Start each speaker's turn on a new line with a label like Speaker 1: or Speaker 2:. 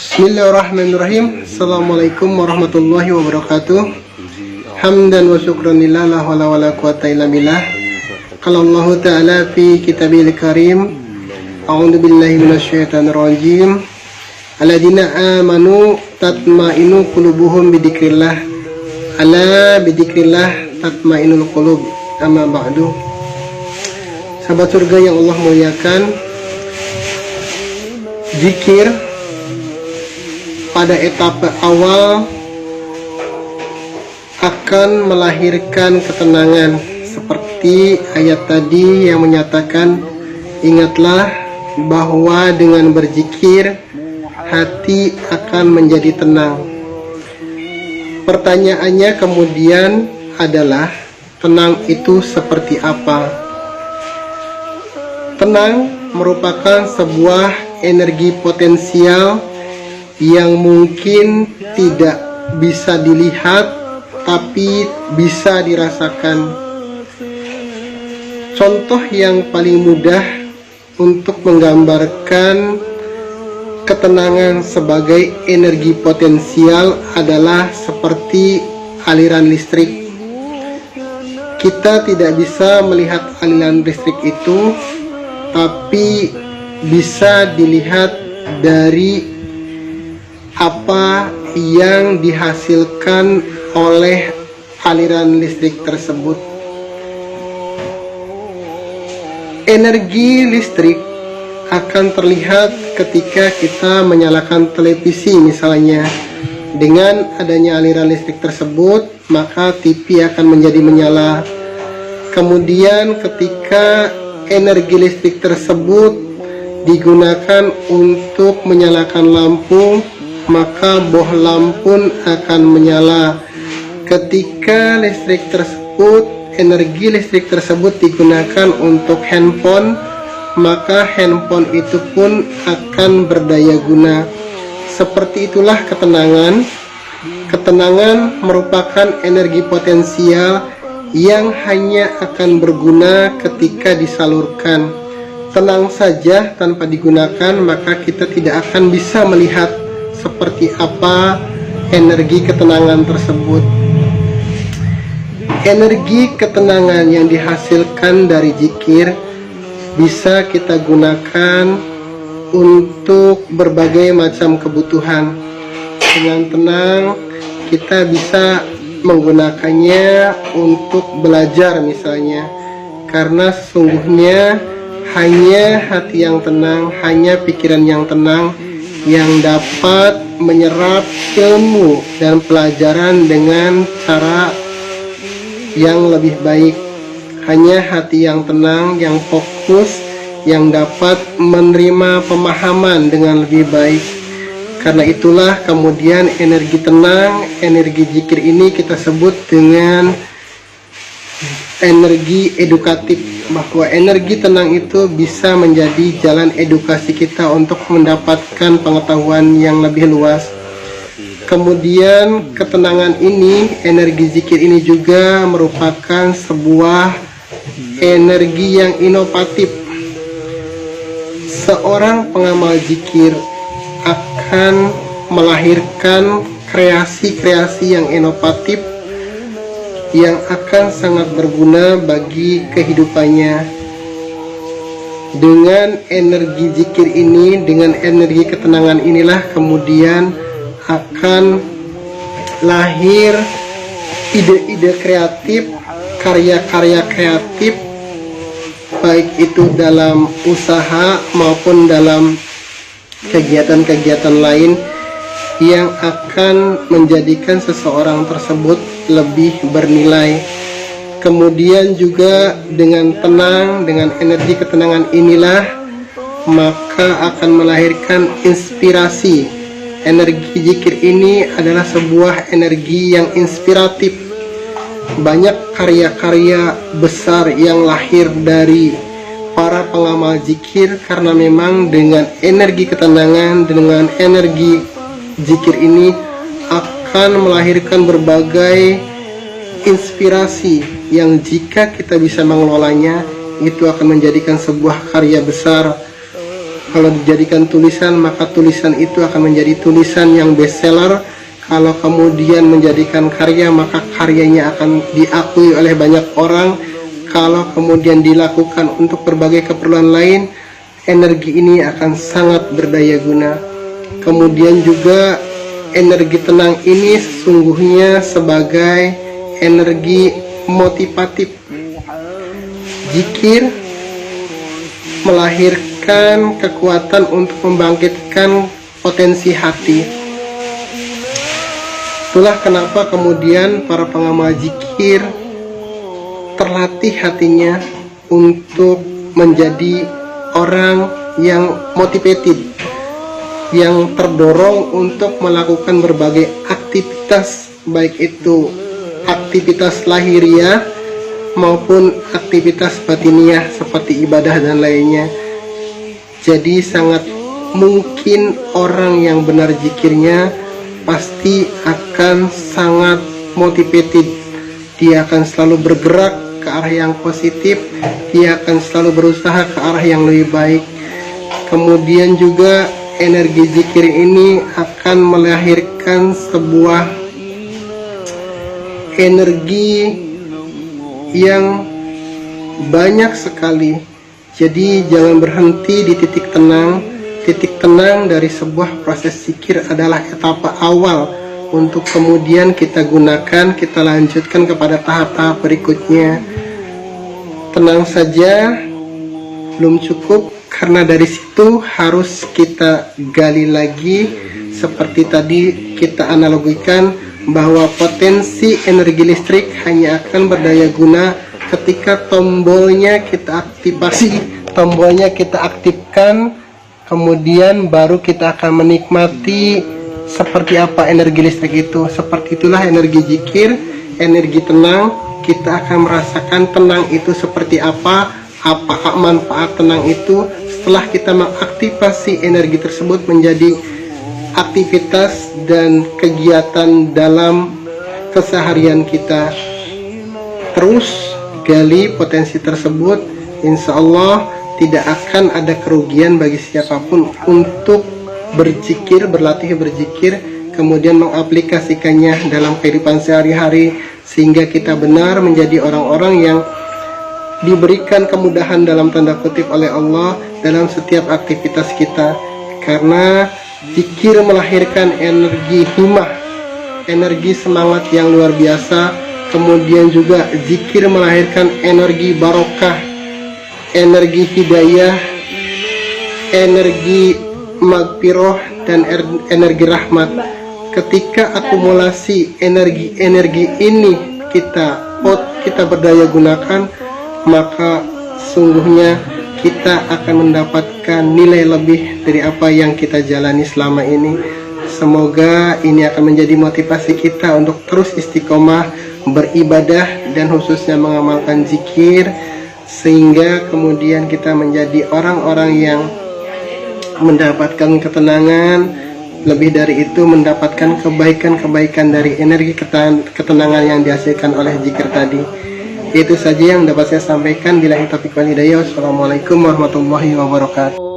Speaker 1: Bismillahirrahmanirrahim. Assalamualaikum warahmatullahi wabarakatuh. Hamdan wa syukran lillah, la hawla wa la quwata illa billah. Qala Allah Ta'ala fi kitabil karim, a'udzu billahi minasyaitonir rajim. Alladzina amanu tatma'innu qulubuhum bidzikrillah. Ala bidzikrillah tatma'innul qulub. Amma ba'du. Sahabat surga yang Allah muliakan, zikir pada etape awal akan melahirkan ketenangan, seperti ayat tadi yang menyatakan, ingatlah bahwa dengan berzikir hati akan menjadi tenang. Pertanyaannya kemudian adalah, tenang itu seperti apa? Tenang merupakan sebuah energi potensial yang mungkin tidak bisa dilihat tapi bisa dirasakan. Contoh yang paling mudah untuk menggambarkan ketenangan sebagai energi potensial adalah seperti aliran listrik. Kita tidak bisa melihat aliran listrik itu, tapi bisa dilihat dari apa yang dihasilkan oleh aliran listrik tersebut. Energi listrik akan terlihat ketika kita menyalakan televisi misalnya. Dengan adanya aliran listrik tersebut, maka TV akan menjadi menyala. Kemudian ketika energi listrik tersebut digunakan untuk menyalakan lampu, maka boh lampu akan menyala. Ketika energi listrik tersebut digunakan untuk handphone, maka handphone itu pun akan berdaya guna. Seperti itulah ketenangan. Ketenangan merupakan energi potensial yang hanya akan berguna ketika disalurkan. Tenang saja tanpa digunakan, maka kita tidak akan bisa melihat seperti apa energi ketenangan tersebut. Energi ketenangan yang dihasilkan dari zikir bisa kita gunakan untuk berbagai macam kebutuhan. Dengan tenang kita bisa menggunakannya untuk belajar misalnya, karena sesungguhnya hanya hati yang tenang, hanya pikiran yang tenang yang dapat menyerap ilmu dan pelajaran dengan cara yang lebih baik. Hanya hati yang tenang, yang fokus, yang dapat menerima pemahaman dengan lebih baik. Karena itulah kemudian energi tenang, energi zikir ini kita sebut dengan energi edukatif, bahwa energi tenang itu bisa menjadi jalan edukasi kita untuk mendapatkan pengetahuan yang lebih luas. Kemudian ketenangan ini, energi zikir ini juga merupakan sebuah energi yang inovatif. Seorang pengamal zikir akan melahirkan kreasi-kreasi yang inovatif yang akan sangat berguna bagi kehidupannya. Dengan energi zikir ini, dengan energi ketenangan inilah kemudian akan lahir ide-ide kreatif, karya-karya kreatif, baik itu dalam usaha maupun dalam kegiatan-kegiatan lain yang akan menjadikan seseorang tersebut lebih bernilai. Kemudian juga dengan tenang, dengan energi ketenangan inilah maka akan melahirkan inspirasi. Energi zikir ini adalah sebuah energi yang inspiratif. Banyak karya-karya besar yang lahir dari para pengamal zikir, karena memang dengan energi ketenangan, dengan energi zikir ini akan melahirkan berbagai inspirasi yang jika kita bisa mengelolanya, itu akan menjadikan sebuah karya besar. Kalau dijadikan tulisan, maka tulisan itu akan menjadi tulisan yang bestseller. Kalau kemudian menjadikan karya, maka karyanya akan diakui oleh banyak orang. Kalau kemudian dilakukan untuk berbagai keperluan lain, energi ini akan sangat berdaya guna. Kemudian juga energi tenang ini sesungguhnya sebagai energi motivatif. Zikir melahirkan kekuatan untuk membangkitkan potensi hati. Itulah kenapa kemudian para pengamal zikir terlatih hatinya untuk menjadi orang yang motivated, yang terdorong untuk melakukan berbagai aktivitas, baik itu aktivitas lahiriah maupun aktivitas batiniah seperti ibadah dan lainnya. Jadi sangat mungkin orang yang benar zikirnya pasti akan sangat motivated. Dia akan selalu bergerak ke arah yang positif, dia akan selalu berusaha ke arah yang lebih baik. Kemudian juga energi zikir ini akan melahirkan sebuah energi yang banyak sekali. Jadi jangan berhenti di titik tenang. Titik tenang dari sebuah proses zikir adalah etapa awal untuk kemudian kita gunakan, kita lanjutkan kepada tahap-tahap berikutnya. Tenang saja belum cukup, karena dari situ harus kita gali lagi. Seperti tadi kita analogikan bahwa potensi energi listrik hanya akan berdaya guna ketika tombolnya kita aktifkan, kemudian baru kita akan menikmati seperti apa energi listrik itu. Seperti itulah energi zikir, energi tenang. Kita akan merasakan tenang itu seperti apa manfaat tenang itu setelah kita mengaktifasi energi tersebut menjadi aktivitas dan kegiatan dalam keseharian kita. Terus gali potensi tersebut, insya Allah tidak akan ada kerugian bagi siapapun untuk berzikir, berlatih berzikir, kemudian mengaplikasikannya dalam kehidupan sehari-hari, sehingga kita benar menjadi orang-orang yang diberikan kemudahan dalam tanda kutip oleh Allah dalam setiap aktivitas kita. Karena zikir melahirkan energi himmah, energi semangat yang luar biasa. Kemudian juga zikir melahirkan energi barokah, energi hidayah, energi magfirah, dan energi rahmat. Ketika akumulasi energi ini kita berdaya gunakan, maka sungguhnya kita akan mendapatkan nilai lebih dari apa yang kita jalani selama ini. Semoga ini akan menjadi motivasi kita untuk terus istiqomah beribadah dan khususnya mengamalkan zikir, sehingga kemudian kita menjadi orang-orang yang mendapatkan ketenangan, lebih dari itu mendapatkan kebaikan-kebaikan dari energi ketenangan yang dihasilkan oleh zikir tadi. Itu saja yang dapat saya sampaikan. Billahi taufiq wal hidayah. Wassalamualaikum warahmatullahi wabarakatuh.